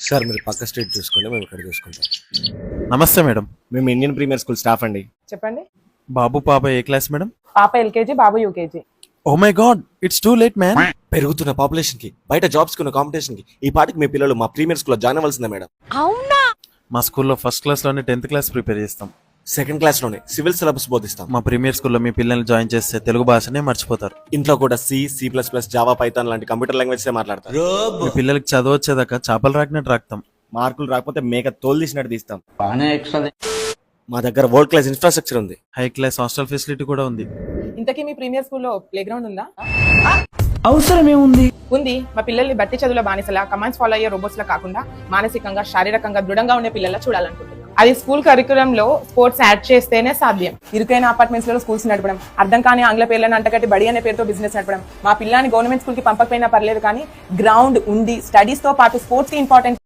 Sir మీరు పక్క street చూసుకోండి, మేము ఇక్కడ చూసుకుంటాం. నమస్తే మేడం. మేము ఇండియన్ ప్రీమియర్ స్కూల్ స్టాఫ్ అండి. చెప్పండి. బాబు పాప ఏ క్లాస్ మేడం? పాప ఎల్కేజీ, బాబు UKG. Oh my god, it's too late man. పెరుగుతున్న పాపులేషన్ కి, బయట జాబ్స్ కి ఉన్న కాంపిటీషన్ కి ఈ పాటికి మీ పిల్లలు మా ప్రీమియర్ స్కూల్ లో జాయిన్ అవ్వాల్సిందే మేడం. అవునా? మా స్కూల్లో ఫస్ట్ క్లాస్ లోనే 10th క్లాస్ ప్రిపేర్ చేస్తాం. సెకండ్ క్లాస్ లోనే సివిల్ సిలబస్ బోధిస్తాం. మా ప్రీమియర్ స్కూల్లో మీ పిల్లల్ని జాయిన్ చేస్తే తెలుగు భాషనే మర్చిపోతారు. ఇంట్లో కూడా C++, జావా, పైథాన్ లాంటి కంప్యూటర్ లాంగ్వేజ్ మాట్లాడతారు. మీ పిల్లలకి చదువు వచ్చేదాకా చేపలు రాకినట్టు రాక్తాం. మార్కులు రాకపోతే మేక తోలు తీసినట్టు తీస్తాం. బాగానే ఎక్స్ట్రా. మా దగ్గర వరల్డ్ క్లాస్ ఇన్ఫ్రాస్ట్రక్చర్ ఉంది. హై క్లాస్ హాస్టల్ ఫెసిలిటీ కూడా ఉంది. ఇంతకీ మీ ప్రీమియర్ స్కూల్లో ప్లే గ్రౌండ్ ఉందా? అవసరం ఏముంది? ఉంది. మా పిల్లల్ని బట్టి చదువుల బానిసలా, కమాండ్స్ ఫాలో అయ్యే రోబోట్స్ లా కాకుండా మానసికంగా, శారీరకంగా దృఢంగా ఉండే పిల్లల్లా చూడాలనుకుంటున్నాం. అది స్కూల్ కరికులం లో స్పోర్ట్స్ యాడ్ చేస్తేనే సాధ్యం. ఇరుకైన అపార్ట్మెంట్స్ లో స్కూల్స్ నడపడం, అర్థం కాని ఆంగ్ల పేర్లను అంటకట్టి బడి అనే పేరుతో బిజినెస్ నడపడం. మా పిల్లని గవర్నమెంట్ స్కూల్ కి పంపకపోయినా పర్లేదు, కానీ గ్రౌండ్ ఉండి స్టడీస్ తో పాటు స్పోర్ట్స్ కి ఇంపార్టెంట్